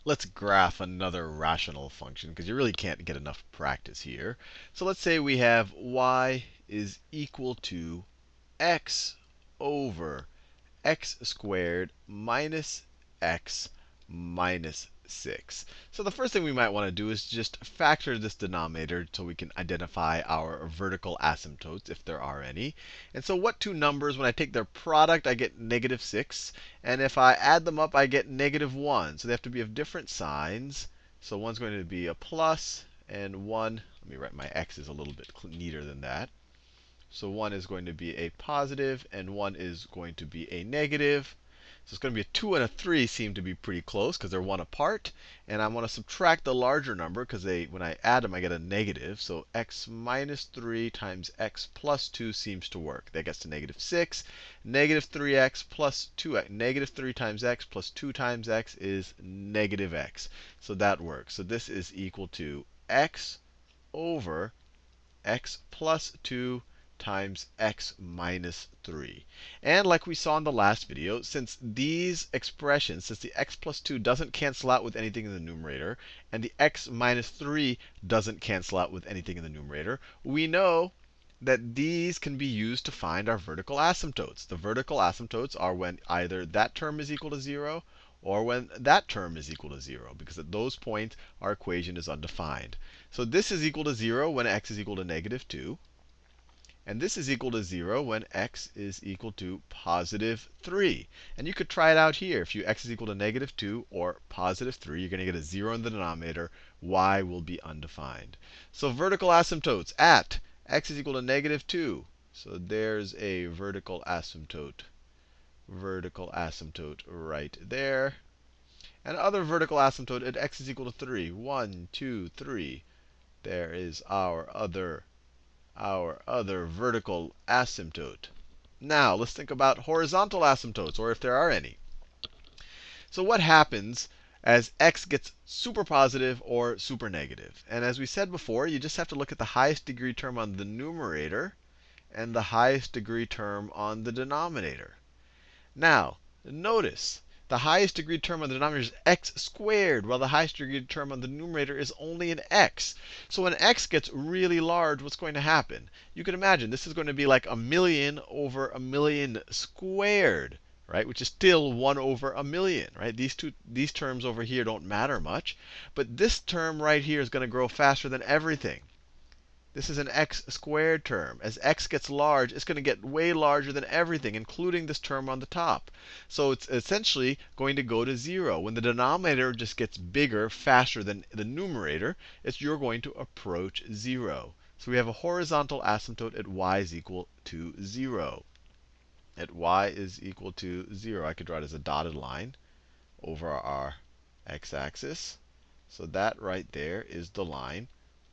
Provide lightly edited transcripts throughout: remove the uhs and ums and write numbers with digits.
Let's graph another rational function because you really can't get enough practice here. So let's say we have y is equal to x over x squared minus x minus 6. So the first thing we might want to do is just factor this denominator so we can identify our vertical asymptotes, if there are any. And so what two numbers, when I take their product, I get negative 6. And if I add them up, I get negative 1. So they have to be of different signs. So one's going to be a plus, and one, let me write my x's a little bit neater than that. So one is going to be a positive, and one is going to be a negative. So it's going to be a 2 and a 3 seem to be pretty close because they're 1 apart. And I want to subtract the larger number because when I add them, I get a negative. So x minus 3 times x plus 2 seems to work. That gets to negative 6. Negative 3x plus 2x. Negative 3 times x plus 2 times x is negative x. So that works. So this is equal to x over x plus 2 times x minus 3. And like we saw in the last video, since these expressions, since the x plus 2 doesn't cancel out with anything in the numerator, and the x minus 3 doesn't cancel out with anything in the numerator, we know that these can be used to find our vertical asymptotes. The vertical asymptotes are when either that term is equal to 0 or when that term is equal to 0, because at those points our equation is undefined. So this is equal to 0 when x is equal to negative 2. And this is equal to 0 when x is equal to positive 3. And you could try it out here. If x is equal to negative 2 or positive 3, you're going to get a 0 in the denominator. Y will be undefined. So vertical asymptotes at x is equal to negative 2. So there's a vertical asymptote right there. And other vertical asymptote at x is equal to 3. 1, 2, 3. There is our other vertical asymptote. Now, let's think about horizontal asymptotes, or if there are any. So what happens as x gets super positive or super negative? And as we said before, you just have to look at the highest degree term on the numerator and the highest degree term on the denominator. Now, notice the highest degree term on the denominator is x squared, while the highest degree term on the numerator is only an x. So when x gets really large, what's going to happen? You can imagine this is going to be like a million over a million squared, right? Which is still 1 over a million, right? These terms over here don't matter much. But this term right here is going to grow faster than everything. This is an x squared term. As x gets large, it's going to get way larger than everything, including this term on the top. So it's essentially going to go to 0. When the denominator just gets bigger faster than the numerator, you're going to approach 0. So we have a horizontal asymptote at y is equal to 0. At y is equal to 0. I could draw it as a dotted line over our x-axis. So that right there is the line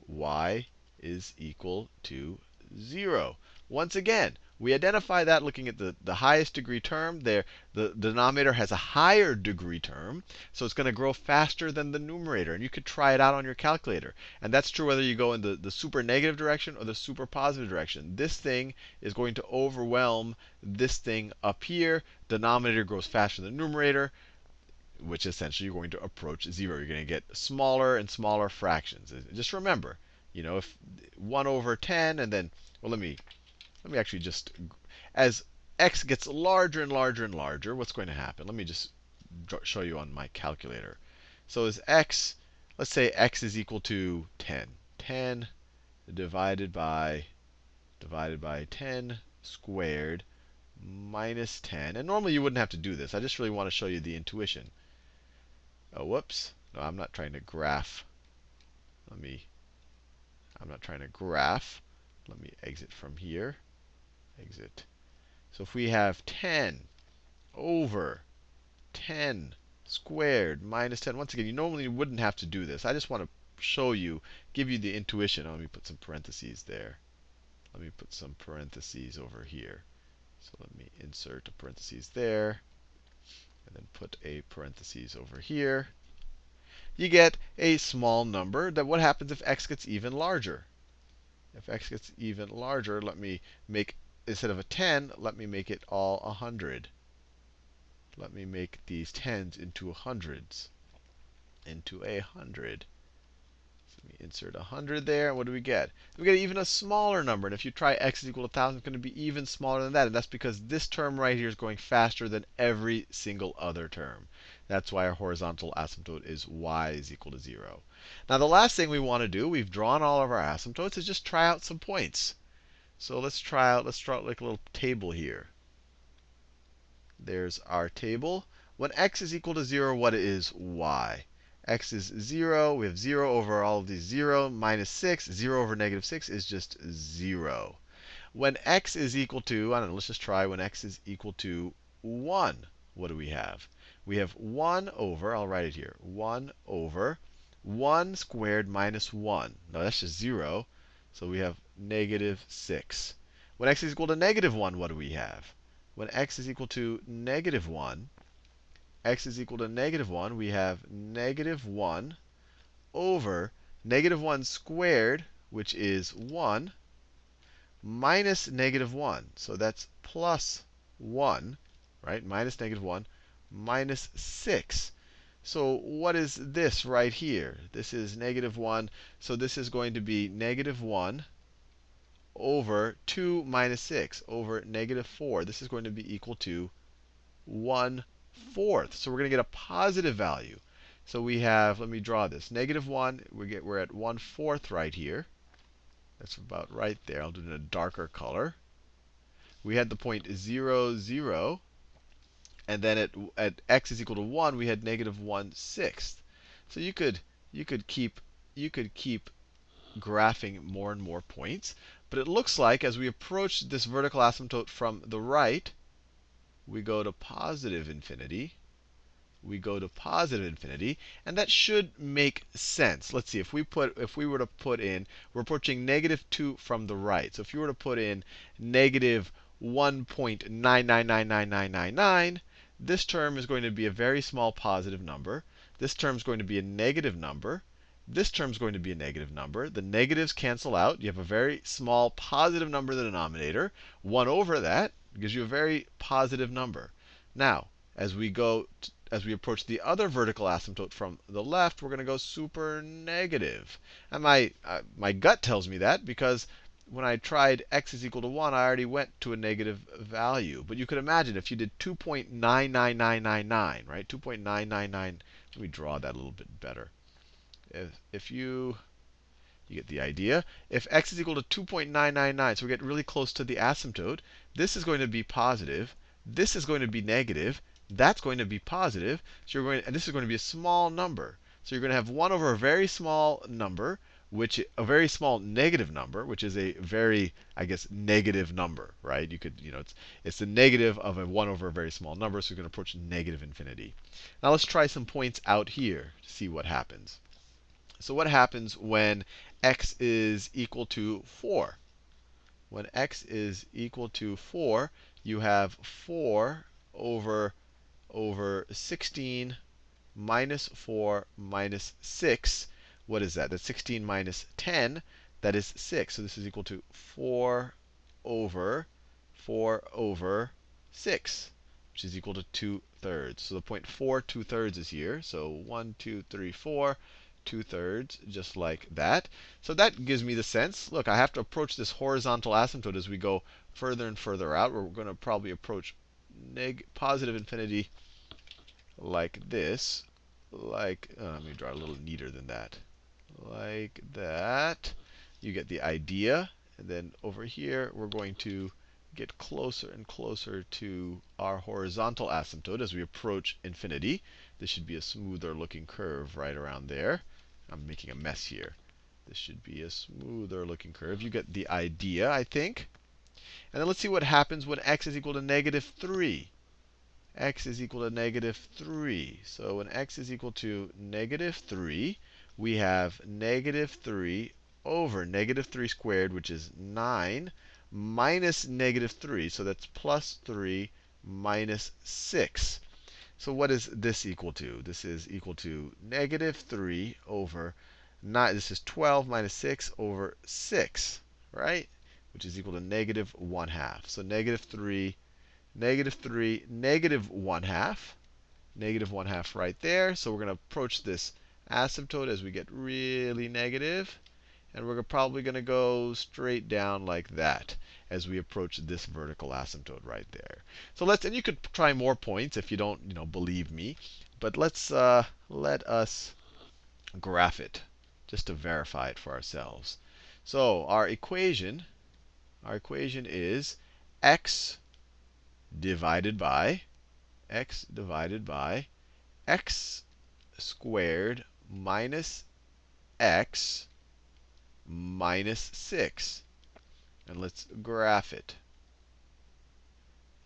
y is equal to 0. Once again, we identify that looking at the highest degree term there. The denominator has a higher degree term, so it's going to grow faster than the numerator. And you could try it out on your calculator. And that's true whether you go in the super negative direction or the super positive direction. This thing is going to overwhelm this thing up here. Denominator grows faster than the numerator, which essentially you're going to approach 0. You're going to get smaller and smaller fractions. Just remember, if 1 over 10, and then, well, let me actually just, as x gets larger and larger and larger, what's going to happen? Let me just show you on my calculator. So as x, let's say x is equal to 10. 10 divided by 10 squared minus 10. And normally you wouldn't have to do this. I just really want to show you the intuition. Oh, whoops. No, I'm not trying to graph. I'm not trying to graph. Let me exit from here. Exit. So if we have 10 over 10 squared minus 10. Once again, you normally wouldn't have to do this. I just want to show you, give you the intuition. Let me put some parentheses there. Let me put some parentheses over here. So let me insert a parentheses there, and then put a parentheses over here. You get a small number. That what happens if x gets even larger? If x gets even larger, let me make, instead of a 10, let me make it all 100. Let me make these 10s into hundreds. into 100. So let me insert 100 there. What do we get? We get even a smaller number. And if you try x is equal to 1,000, it's going to be even smaller than that. And that's because this term right here is going faster than every single other term. That's why our horizontal asymptote is y is equal to 0. Now, the last thing we want to do, we've drawn all of our asymptotes, is just try out some points. So let's draw like a little table here. There's our table. When x is equal to 0, what is y? X is 0. We have 0 over all of these 0 minus 6. 0 over negative 6 is just 0. When x is equal to, I don't know, let's just try when x is equal to 1. What do we have? We have 1 over, I'll write it here, 1 over 1 squared minus 1. No, that's just 0. So we have negative 6. When x is equal to negative 1, what do we have? When x is equal to negative 1, x is equal to negative 1, we have negative 1 over negative 1 squared, which is 1, minus negative 1. So that's plus 1, right? Minus negative 1, minus 6. So what is this right here? This is negative 1. So this is going to be negative 1 over 2 minus 6 over negative 4. This is going to be equal to 1/4. So we're going to get a positive value. So we have, let me draw this. Negative 1, we're at 1/4 right here. That's about right there. I'll do it in a darker color. We had the point 0, 0. And then at x is equal to 1, we had negative 1/6. So you could keep graphing more and more points. But it looks like as we approach this vertical asymptote from the right, we go to positive infinity. We go to positive infinity, and that should make sense. Let's see, if we were to put in, we're approaching negative 2 from the right. So if you were to put in negative 1.999999, this term is going to be a very small positive number. This term is going to be a negative number. This term is going to be a negative number. The negatives cancel out. You have a very small positive number in the denominator. 1 over that gives you a very positive number. Now, as we approach the other vertical asymptote from the left, we're going to go super negative. And my gut tells me that because when I tried x is equal to 1, I already went to a negative value. But you could imagine if you did 2.99999, right? 2.999. Let me draw that a little bit better. If you get the idea. If x is equal to 2.999, so we get really close to the asymptote, this is going to be positive. This is going to be negative. That's going to be positive. So and this is going to be a small number. So you're going to have 1 over a very small number, a very small negative number, which is a very, I guess, negative number, right? It's the negative of a 1 over a very small number, so you're going to approach negative infinity. Now let's try some points out here to see what happens. So what happens when x is equal to 4? When x is equal to 4, you have 4 over 16 minus 4 minus 6. What is that? That's 16 minus 10. That is 6. So this is equal to 4 over 6, which is equal to 2/3. So the point 4 2/3 is here. So 1, 2, 3, 4. 2/3, just like that. So that gives me the sense, look, I have to approach this horizontal asymptote as we go further and further out. We're going to probably approach positive infinity like this. Let me draw a little neater than that. Like that. You get the idea. And then over here, we're going to get closer and closer to our horizontal asymptote as we approach infinity. This should be a smoother looking curve right around there. I'm making a mess here. This should be a smoother looking curve. You get the idea, I think. And then let's see what happens when x is equal to negative 3. X is equal to negative 3. So when x is equal to negative 3, we have negative 3 over negative 3 squared, which is 9, minus negative 3. So that's plus 3 minus 6. So what is this equal to? This is equal to negative 3 over 9. This is 12 minus 6 over 6, right? Which is equal to negative 1/2. So negative 3, negative 1/2. Negative 1/2 right there. So we're going to approach this asymptote as we get really negative. And we're probably going to go straight down like that as we approach this vertical asymptote right there. So and you could try more points if you don't, believe me. But let us graph it just to verify it for ourselves. So our equation is x divided by x squared minus x minus 6. And let's graph it.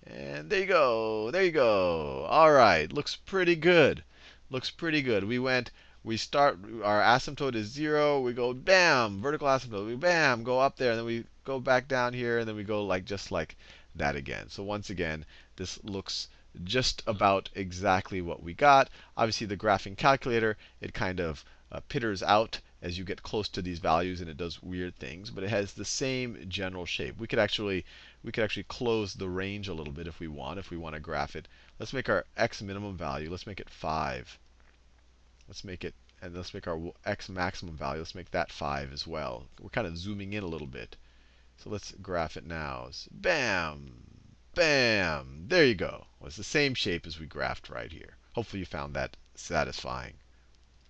And there you go. There you go. All right. Looks pretty good. Looks pretty good. We start, our asymptote is 0. We go, bam, vertical asymptote. We, bam, go up there. And then we go back down here. And then we go just like that again. So once again, this looks just about exactly what we got. Obviously, the graphing calculator, it kind of pitters out as you get close to these values, and it does weird things. But it has the same general shape. We could actually close the range a little bit if we want to graph it. Let's make our x minimum value. Let's make it 5. Let's make it, and let's make our x maximum value. Let's make that 5 as well. We're kind of zooming in a little bit. So let's graph it now. Bam, bam. There you go. Well, it's the same shape as we graphed right here. Hopefully you found that satisfying.